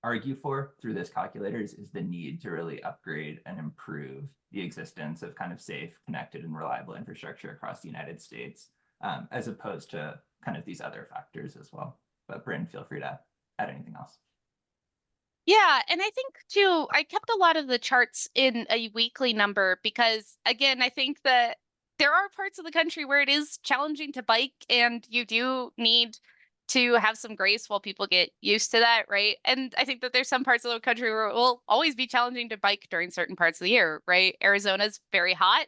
argue for through this calculator is the need to really upgrade and improve the existence of kind of safe, connected, and reliable infrastructure across the United States, as opposed to kind of these other factors as well. But Bryn, feel free to add anything else. Yeah, and I think too, I kept a lot of the charts in a weekly number because, again, I think that there are parts of the country where it is challenging to bike, and you do need to have some grace while people get used to that, right? And I think that there's some parts of the country where it will always be challenging to bike during certain parts of the year, right? Arizona's very hot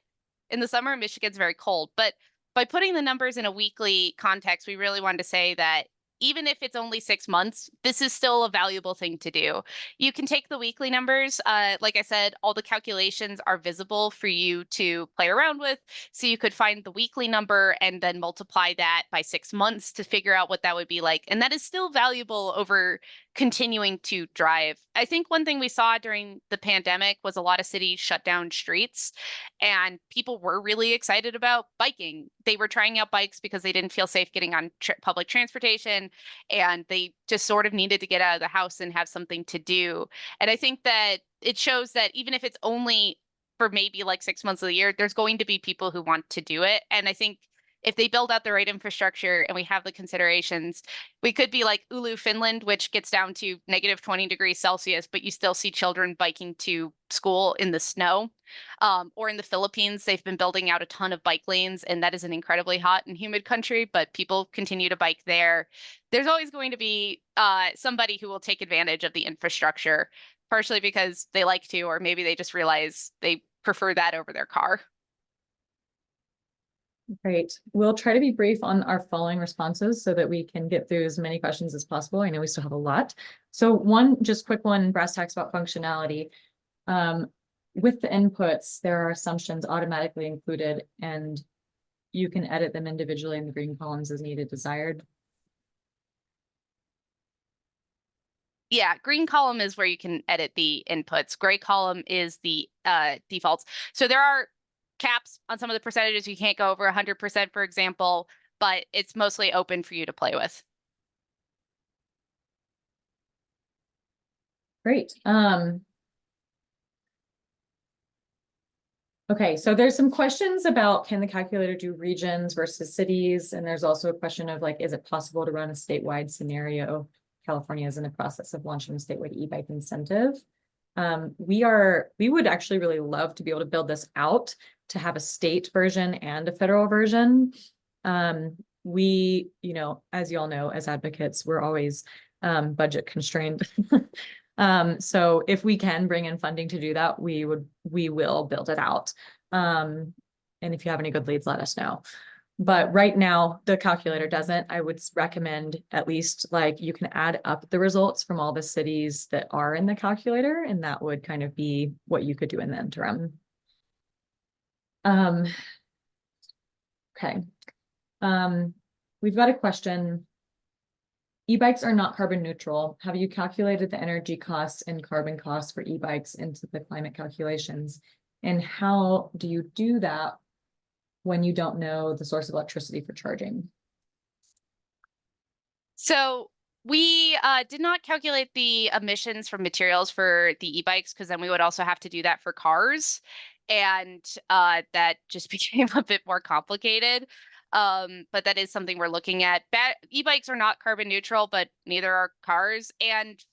in the summer, Michigan's very cold. But by putting the numbers in a weekly context, we really wanted to say that even if it's only 6 months, this is still a valuable thing to do. You can take the weekly numbers. Like I said, all the calculations are visible for you to play around with. So you could find the weekly number and then multiply that by 6 months to figure out what that would be like. And that is still valuable over continuing to drive. I think one thing we saw during the pandemic was a lot of cities shut down streets, and people were really excited about biking. They were trying out bikes because they didn't feel safe getting on public transportation, and they just sort of needed to get out of the house and have something to do. And I think that it shows that even if it's only for maybe like 6 months of the year, there's going to be people who want to do it. And I think if they build out the right infrastructure and we have the considerations, we could be like Oulu, Finland, which gets down to negative 20 degrees Celsius, but you still see children biking to school in the snow. Or in the Philippines, they've been building out a ton of bike lanes, and that is an incredibly hot and humid country, but people continue to bike there. There's always going to be somebody who will take advantage of the infrastructure, partially because they like to, or maybe they just realize they prefer that over their car. Great. We'll try to be brief on our following responses so that we can get through as many questions as possible. I know we still have a lot. So one just quick one, brass tacks about functionality. With the inputs, there are assumptions automatically included, and you can edit them individually in the green columns as needed, desired. Yeah, green column is where you can edit the inputs. Gray column is the defaults. So there are caps on some of the percentages. You can't go over 100%, for example, but it's mostly open for you to play with. Great. Okay, so there's some questions about, can the calculator do regions versus cities? And there's also a question of like, is it possible to run a statewide scenario? California is in the process of launching a statewide e-bike incentive. We would actually really love to be able to build this out to have a state version and a federal version. We, as you all know, as advocates, we're always budget constrained. So if we can bring in funding to do that, we will build it out. And if you have any good leads, let us know. But right now, the calculator doesn't. I would recommend at least like you can add up the results from all the cities that are in the calculator, and that would kind of be what you could do in the interim. Okay. We've got a question. E-bikes are not carbon neutral. Have you calculated the energy costs and carbon costs for e-bikes into the climate calculations? And how do you do that when you don't know the source of electricity for charging? So we did not calculate the emissions from materials for the e-bikes, because then we would also have to do that for cars. And that just became a bit more complicated. But that is something we're looking at. E-bikes are not carbon neutral, but neither are cars. And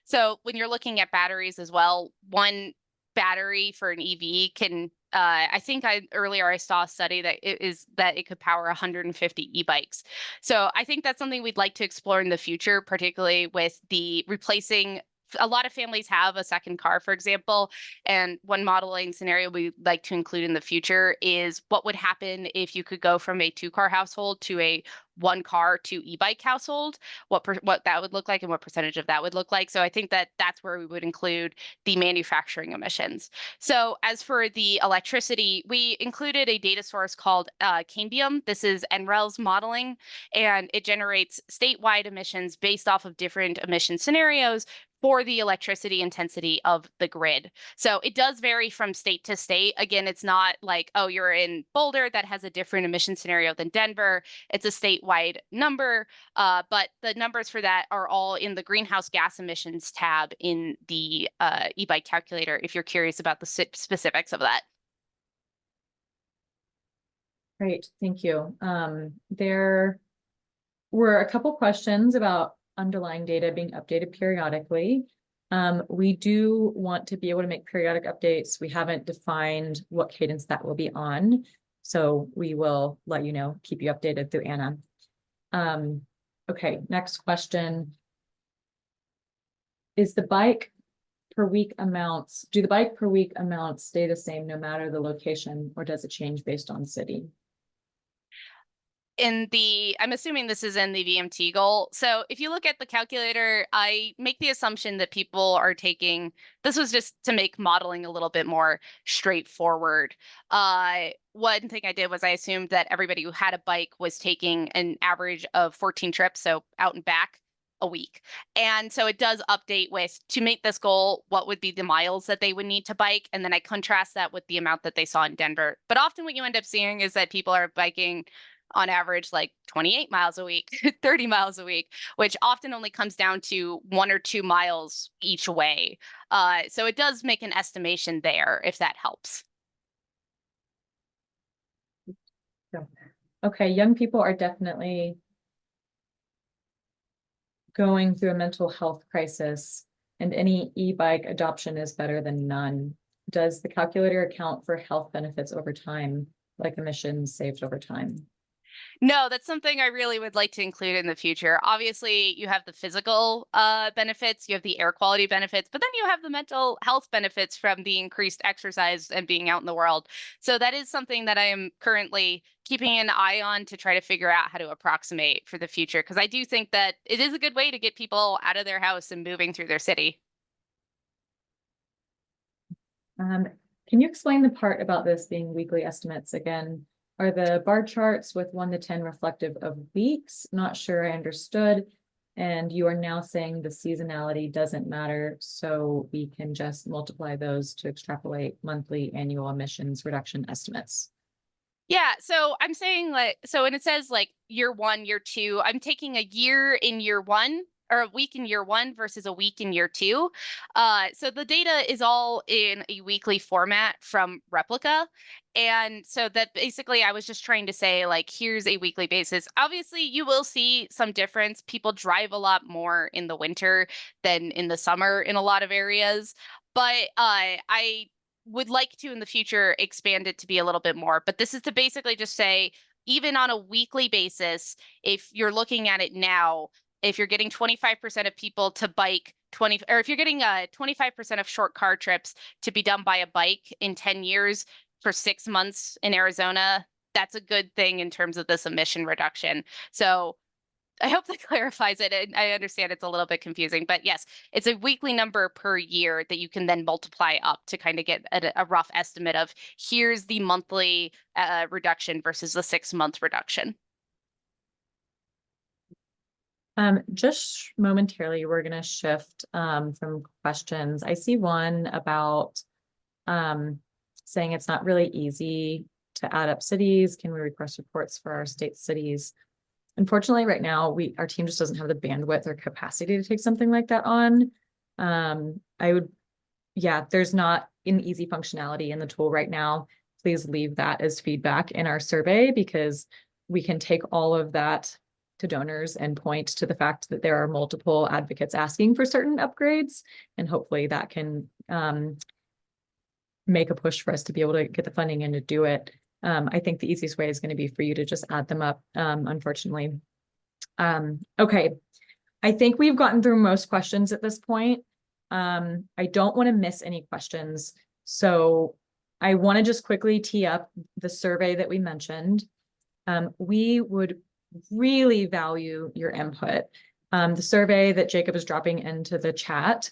so when you're looking at batteries as well, one battery for an EV can, I think earlier I saw a study that it could power 150 e-bikes. So I think that's something we'd like to explore in the future, particularly with the replacing a lot of families have a second car, for example, and one modeling scenario we like to include in the future is what would happen if you could go from a 2-car household to a 1-car to e-bike household, what that would look like and what percentage of that would look like. So I think that that's where we would include the manufacturing emissions. So as for the electricity, we included a data source called Cambium. This is NREL's modeling, and it generates statewide emissions based off of different emission scenarios for the electricity intensity of the grid. So it does vary from state to state. Again, it's not like, oh, you're in Boulder that has a different emission scenario than Denver. It's a statewide number, but the numbers for that are all in the greenhouse gas emissions tab in the e-bike calculator, if you're curious about the specifics of that. Great, thank you. There were a couple questions about underlying data being updated periodically. We do want to be able to make periodic updates. We haven't defined what cadence that will be on, so we will let you know, keep you updated through Anna. Okay, next question. Is the bike per week amounts, do the bike per week amounts stay the same no matter the location, or does it change based on city? I'm assuming this is in the VMT goal. So if you look at the calculator, I make the assumption that people are taking, this was just to make modeling a little bit more straightforward. One thing I did was I assumed that everybody who had a bike was taking an average of 14 trips, so out and back a week. And so it does update with, to make this goal, what would be the miles that they would need to bike? And then I contrast that with the amount that they saw in Denver. But often what you end up seeing is that people are biking on average like 28 miles a week, 30 miles a week, which often only comes down to 1 or 2 miles each way. So it does make an estimation there, if that helps. Okay, young people are definitely going through a mental health crisis, and any e-bike adoption is better than none. Does the calculator account for health benefits over time, like emissions saved over time? No, that's something I really would like to include in the future. Obviously, you have the physical benefits, you have the air quality benefits, but then you have the mental health benefits from the increased exercise and being out in the world. So that is something that I am currently keeping an eye on to try to figure out how to approximate for the future, because I do think that it is a good way to get people out of their house and moving through their city. Can you explain the part about this being weekly estimates again? Are the bar charts with 1 to 10 reflective of weeks? Not sure I understood. And you are now saying the seasonality doesn't matter, so we can just multiply those to extrapolate monthly annual emissions reduction estimates. Yeah, so I'm saying like, so when it says like year 1, year 2, I'm taking a year in year 1 or a week in year 1 versus a week in year 2. So the data is all in a weekly format from Replica. And so that basically I was just trying to say, like, here's a weekly basis. Obviously, you will see some difference. People drive a lot more in the winter than in the summer in a lot of areas. But I would like to in the future expand it to be a little bit more. But this is to basically just say, even on a weekly basis, if you're looking at it now, if you're getting 25% of people to bike 20, or if you're getting 25% of short car trips to be done by a bike in 10 years for 6 months in Arizona, that's a good thing in terms of this emission reduction. So I hope that clarifies it. And I understand it's a little bit confusing, but yes, it's a weekly number per year that you can then multiply up to kind of get a rough estimate of here's the monthly reduction versus the 6-month reduction. Just momentarily, we're going to shift from questions. I see one about saying it's not really easy to add up cities. Can we request reports for our state cities? Unfortunately, right now, our team just doesn't have the bandwidth or capacity to take something like that on. There's not an easy functionality in the tool right now. Please leave that as feedback in our survey, because we can take all of that to donors and point to the fact that there are multiple advocates asking for certain upgrades, and hopefully that can make a push for us to be able to get the funding in to do it. I think the easiest way is going to be for you to just add them up, unfortunately. Okay, I think we've gotten through most questions at this point. I don't want to miss any questions. So I want to just quickly tee up the survey that we mentioned. We would really value your input. The survey that Jacob is dropping into the chat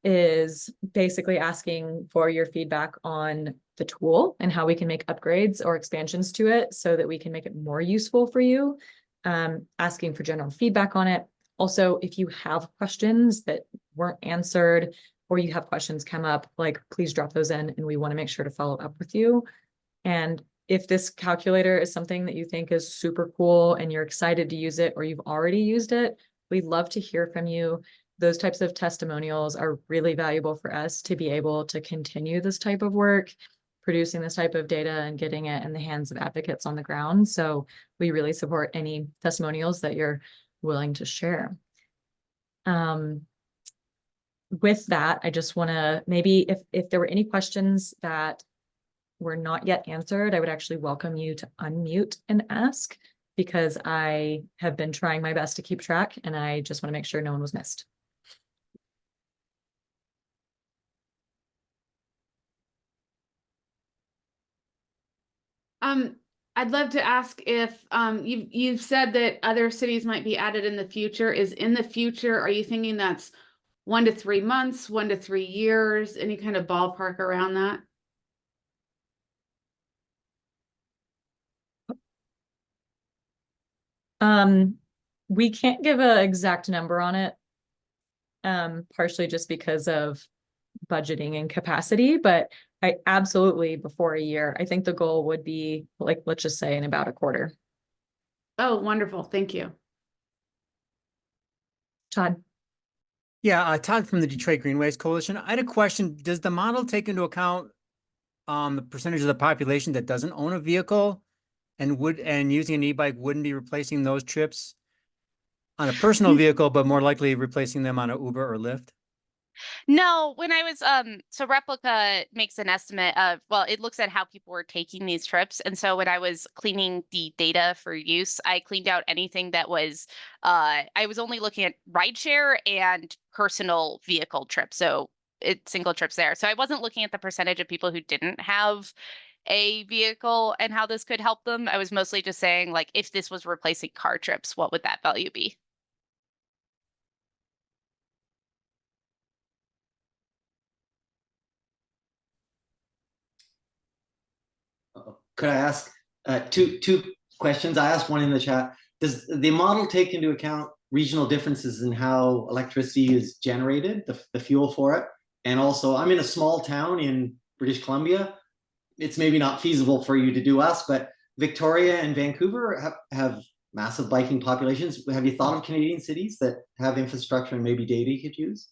is basically asking for your feedback on the tool and how we can make upgrades or expansions to it so that we can make it more useful for you. Asking for general feedback on it. Also, if you have questions that weren't answered or you have questions come up, like please drop those in and we want to make sure to follow up with you. And if this calculator is something that you think is super cool and you're excited to use it or you've already used it, we'd love to hear from you. Those types of testimonials are really valuable for us to be able to continue this type of work, producing this type of data and getting it in the hands of advocates on the ground. So we really support any testimonials that you're willing to share. With that, I just want to maybe if there were any questions that were not yet answered, I would actually welcome you to unmute and ask, because I have been trying my best to keep track and I just want to make sure no one was missed. I'd love to ask if you've said that other cities might be added in the future. Is in the future, are you thinking that's 1 to 3 months, 1 to 3 years, any kind of ballpark around that? We can't give an exact number on it, partially just because of budgeting and capacity, but I absolutely before a year. I think the goal would be like, let's just say in about a quarter. Oh, wonderful. Thank you. Todd. Yeah, Todd from the Detroit Greenways Coalition. I had a question. Does the model take into account the percentage of the population that doesn't own a vehicle and using an e-bike wouldn't be replacing those trips on a personal vehicle, but more likely replacing them on an Uber or Lyft? No, when I was so Replica makes an estimate of, well, it looks at how people were taking these trips. And so when I was cleaning the data for use, I cleaned out anything that was I was only looking at rideshare and personal vehicle trips. So it's single trips there. So I wasn't looking at the percentage of people who didn't have a vehicle and how this could help them. I was mostly just saying, like, if this was replacing car trips, what would that value be? Could I ask two questions? I asked one in the chat. Does the model take into account regional differences in how electricity is generated, the fuel for it? And also, I'm in a small town in British Columbia. It's maybe not feasible for you to do us, but Victoria and Vancouver have massive biking populations. Have you thought of Canadian cities that have infrastructure and maybe data you could use?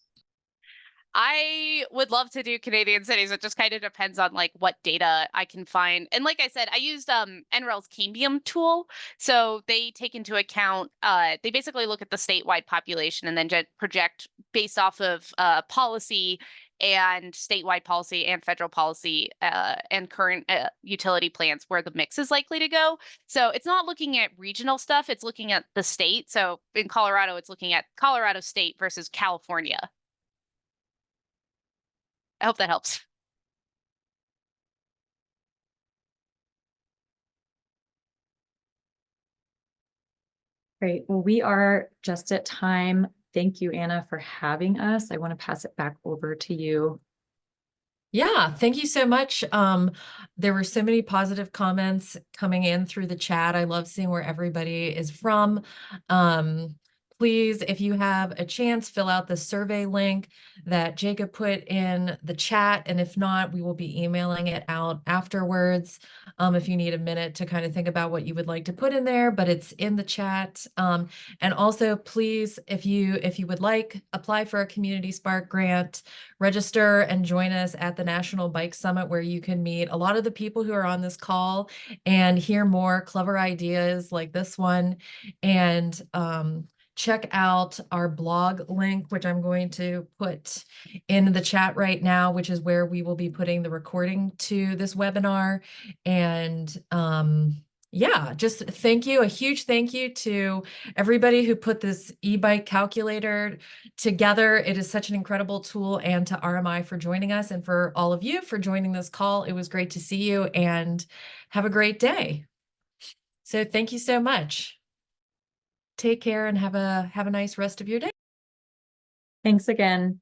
I would love to do Canadian cities. It just kind of depends on like what data I can find. And like I said, I used NREL's Cambium tool. So they take into account they basically look at the statewide population and then project based off of policy and statewide policy and federal policy and current utility plans where the mix is likely to go. So it's not looking at regional stuff, it's looking at the state. So in Colorado, it's looking at Colorado state versus California. I hope that helps. Great. Well, we are just at time. Thank you, Anna, for having us. I want to pass it back over to you. Yeah, thank you so much. There were so many positive comments coming in through the chat. I love seeing where everybody is from. Please, if you have a chance, fill out the survey link that Jacob put in the chat. And if not, we will be emailing it out afterwards. If you need a minute to kind of think about what you would like to put in there, but it's in the chat. And also, please, if you would like, apply for a Community Spark grant, register and join us at the National Bike Summit, where you can meet a lot of the people who are on this call and hear more clever ideas like this one. And check out our blog link, which I'm going to put in the chat right now, which is where we will be putting the recording to this webinar. And yeah, just thank you. A huge thank you to everybody who put this e-bike calculator together. It is such an incredible tool, and to RMI for joining us, and for all of you for joining this call. It was great to see you, and have a great day. So thank you so much. Take care and have a nice rest of your day. Thanks again.